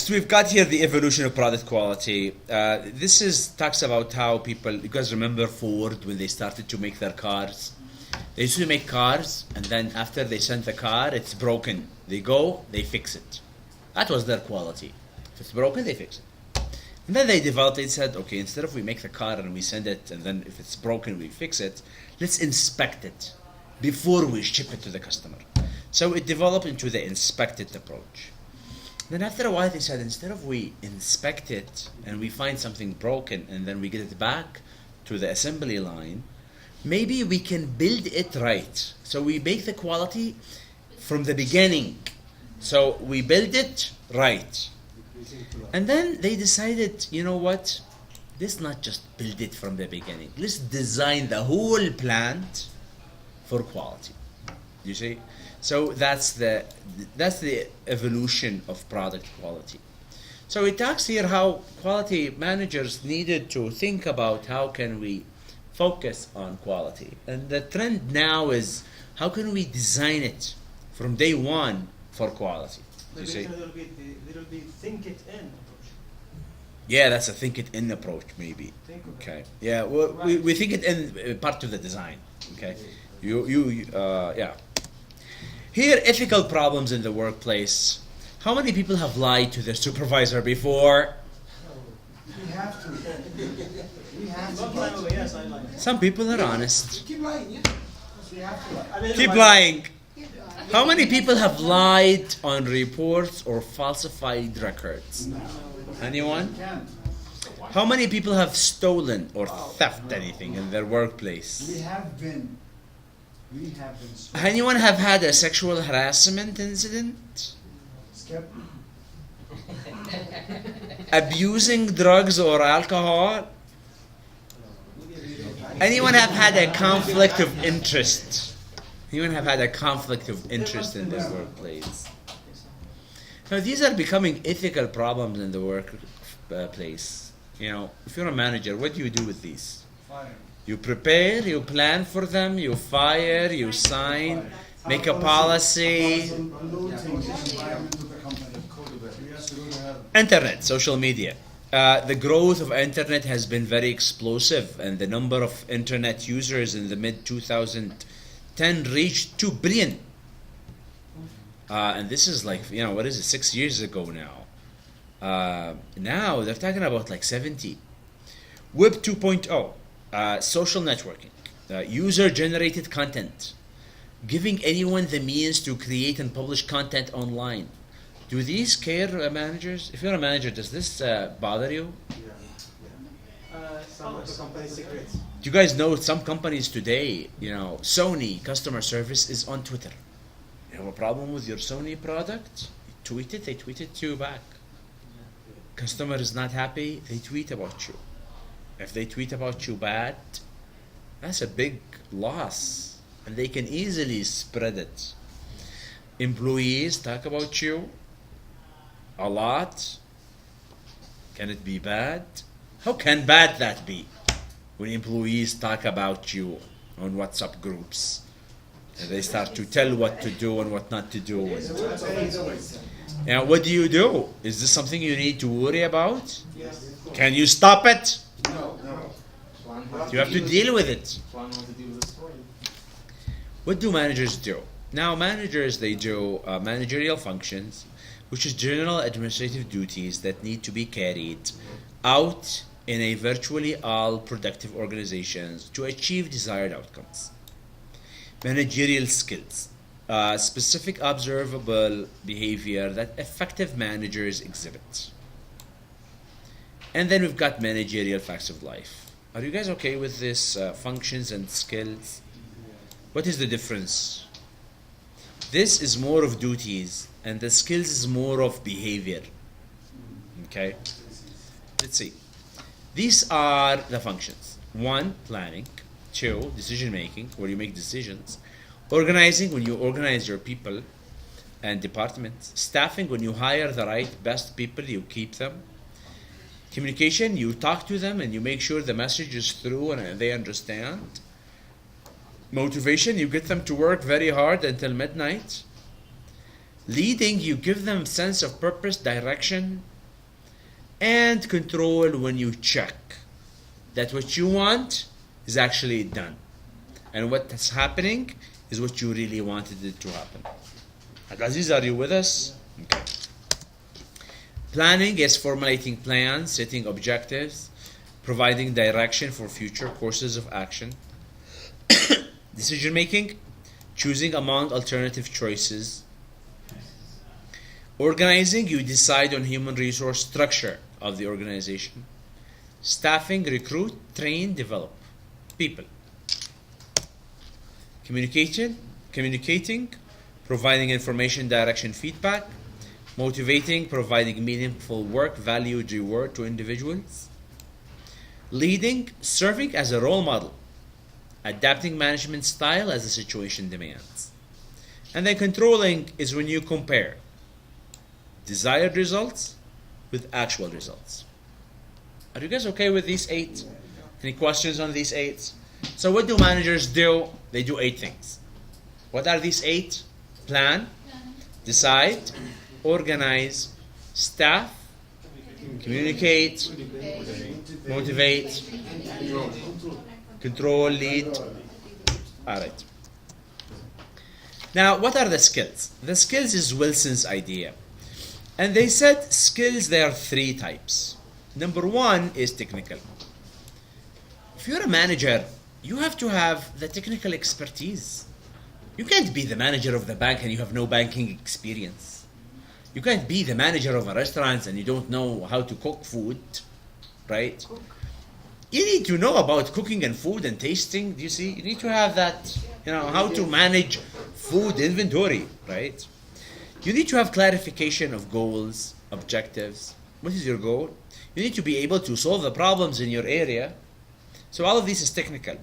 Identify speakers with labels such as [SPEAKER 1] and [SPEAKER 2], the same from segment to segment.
[SPEAKER 1] Next, we've got here the evolution of product quality. This talks about how people, you guys remember Ford when they started to make their cars? They used to make cars, and then after they sent the car, it's broken. They go, they fix it. That was their quality. If it's broken, they fix it. And then they developed, they said, okay, instead of we make the car and we send it, and then if it's broken, we fix it, let's inspect it before we ship it to the customer. So it developed into the inspected approach. Then after a while, they said, instead of we inspect it and we find something broken and then we get it back to the assembly line, maybe we can build it right. So we make the quality from the beginning. So we build it right. And then they decided, you know what? Let's not just build it from the beginning. Let's design the whole plant for quality. You see? So that's the evolution of product quality. So it talks here how quality managers needed to think about how can we focus on quality. And the trend now is how can we design it from day one for quality.
[SPEAKER 2] You see? A little bit think it in approach.
[SPEAKER 1] Yeah, that's a think it in approach maybe. Okay. Yeah, well, we think it in part of the design. Okay. Yeah. Here, ethical problems in the workplace. How many people have lied to their supervisor before?
[SPEAKER 3] We have to. We have to.
[SPEAKER 2] Yes, I lie.
[SPEAKER 1] Some people are honest.
[SPEAKER 3] Keep lying, yeah. We have to lie.
[SPEAKER 1] Keep lying. How many people have lied on reports or falsified records?
[SPEAKER 3] No.
[SPEAKER 1] Anyone?
[SPEAKER 3] Can't.
[SPEAKER 1] How many people have stolen or theft anything in their workplace?
[SPEAKER 3] We have been.
[SPEAKER 1] Anyone have had a sexual harassment incident?
[SPEAKER 3] Skip.
[SPEAKER 1] Abusing drugs or alcohol? Anyone have had a conflict of interest? Anyone have had a conflict of interest in their workplace? Now these are becoming ethical problems in the workplace. You know, if you're a manager, what do you do with these?
[SPEAKER 3] Fire.
[SPEAKER 1] You prepare, you plan for them, you fire, you sign, make a policy. Internet, social media. The growth of internet has been very explosive, and the number of internet users in the mid-2010 reached 2 billion. And this is like, you know, what is it, 6 years ago now. Now they're talking about like 70. Web 2.0. Social networking, user-generated content, giving anyone the means to create and publish content online. Do these care managers? If you're a manager, does this bother you?
[SPEAKER 2] Some of the company secrets.
[SPEAKER 1] Do you guys know some companies today, you know, Sony customer service is on Twitter. You have a problem with your Sony product? You tweet it, they tweet it to you back. Customer is not happy, they tweet about you. If they tweet about you bad, that's a big loss, and they can easily spread it. Employees talk about you a lot. Can it be bad? How can bad that be when employees talk about you on WhatsApp groups and they start to tell what to do and what not to do? And what do you do? Is this something you need to worry about?
[SPEAKER 2] Yes.
[SPEAKER 1] Can you stop it?
[SPEAKER 3] No.
[SPEAKER 1] You have to deal with it. What do managers do? Now, managers, they do managerial functions, which is general administrative duties that need to be carried out in a virtually all productive organizations to achieve desired outcomes. Managerial skills, specific observable behavior that effective managers exhibit. And then we've got managerial facts of life. Are you guys okay with this functions and skills? What is the difference? This is more of duties, and the skills is more of behavior. Okay? Let's see. These are the functions. 1, planning. 2, decision making, where you make decisions. Organizing, when you organize your people and departments. Staffing, when you hire the right best people, you keep them. Communication, you talk to them and you make sure the message is through and they understand. Motivation, you get them to work very hard until midnight. Leading, you give them sense of purpose, direction, and control when you check that what you want is actually done, and what's happening is what you really wanted it to happen. Aziz, are you with us? Okay. Planning is formulating plans, setting objectives, providing direction for future courses of action. Decision making, choosing among alternative choices. Organizing, you decide on human resource structure of the organization. Staffing, recruit, train, develop people. Communicating, providing information, direction, feedback. Motivating, providing meaningful work, valued reward to individuals. Leading, serving as a role model. Adapting management style as the situation demands. And then controlling is when you compare desired results with actual results. Are you guys okay with these 8? Any questions on these 8? So what do managers do? They do 8 things. What are these 8? Plan, decide, organize, staff, communicate, motivate, control, lead. All right. Now, what are the skills? The skills is Wilson's idea. And they said skills, there are 3 types. Number 1 is technical. If you're a manager, you have to have the technical expertise. You can't be the manager of the bank and you have no banking experience. You can't be the manager of a restaurant and you don't know how to cook food, right? You need to know about cooking and food and tasting. Do you see? You need to have that, how to manage food inventory, right? You need to have clarification of goals, objectives. What is your goal? You need to be able to solve the problems in your area. So all of this is technical.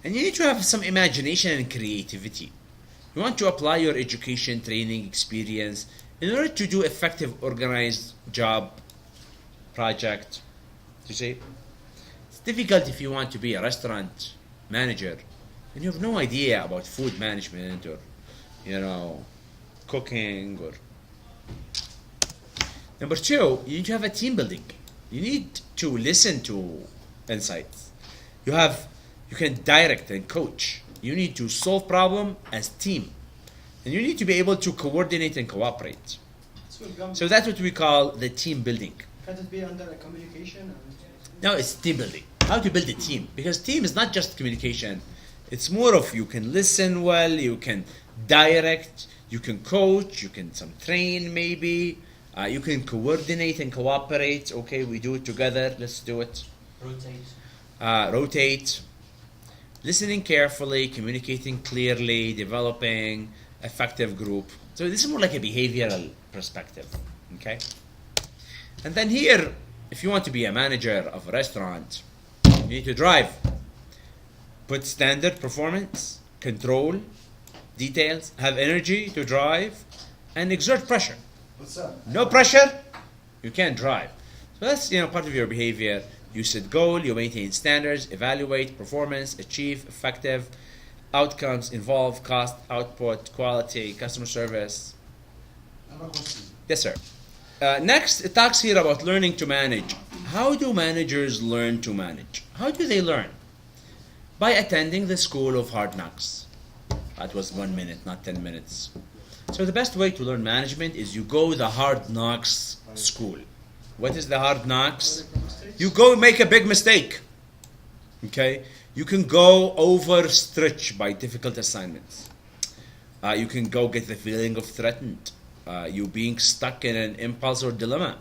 [SPEAKER 1] And you need to have some imagination and creativity. You want to apply your education, training, experience in order to do effective, organized job, project. You see? It's difficult if you want to be a restaurant manager and you have no idea about food management or, cooking or... Number 2, you need to have a team building. You need to listen to insights. You can direct and coach. You need to solve problem as team. And you need to be able to coordinate and cooperate. So that's what we call the team building.
[SPEAKER 2] Can it be under a communication?
[SPEAKER 1] No, it's team building. How to build a team. Because team is not just communication. It's more of you can listen well, you can direct, you can coach, you can train maybe. You can coordinate and cooperate. Okay, we do it together. Let's do it. Rotate. Listening carefully, communicating clearly, developing effective group. So this is more like a behavioral perspective. Okay. And then here, if you want to be a manager of a restaurant, you need to drive. Put standard performance, control, details, have energy to drive, and exert pressure.
[SPEAKER 3] What's up?
[SPEAKER 1] No pressure, you can't drive. So that's part of your behavior. You set goal, you maintain standards, evaluate performance, achieve effective outcomes, involve cost, output, quality, customer service.
[SPEAKER 3] I have a question.
[SPEAKER 1] Yes, sir. Next, it talks here about learning to manage. How do managers learn to manage? How do they learn? By attending the school of hard knocks. That was 1 minute, not 10 minutes. So the best way to learn management is you go the hard knocks school. What is the hard knocks? You go make a big mistake. Okay? You can go overstretch by difficult assignments. You can go get the feeling of threatened. You being stuck in an impulse or dilemma.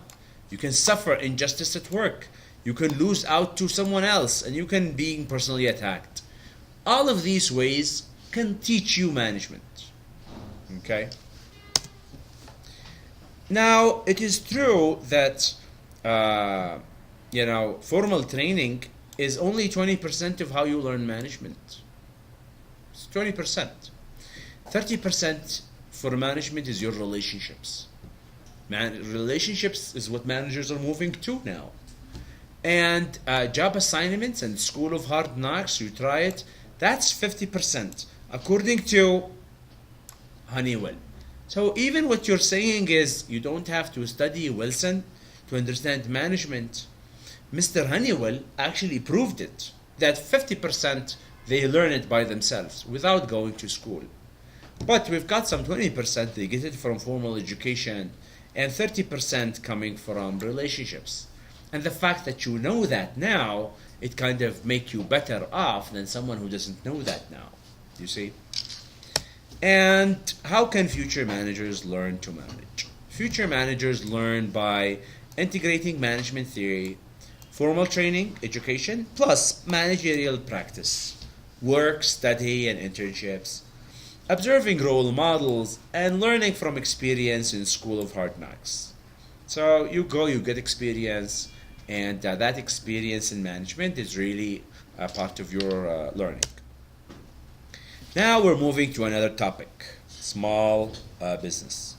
[SPEAKER 1] You can suffer injustice at work. You can lose out to someone else, and you can being personally attacked. All of these ways can teach you management. Okay? Now, it is true that, formal training is only 20% of how you learn management. It's 20%. 30% for management is your relationships. Relationships is what managers are moving to now. And job assignments and school of hard knocks, you try it, that's 50%, according to Honeywell. So even what you're saying is you don't have to study Wilson, to understand management. Mr. Honeywell actually proved it, that 50% they learn it by themselves without going to school. But we've got some 20% they get it from formal education and 30% coming from relationships. And the fact that you know that now, it kind of make you better off than someone who doesn't know that now. You see? And how can future managers learn to manage? Future managers learn by integrating management theory, formal training, education, plus managerial practice, work, study, and internships, observing role models, and learning from experience in School of Hard Knocks. So you go, you get experience, and that experience in management is really a part of your learning. Now we're moving to another topic, small business.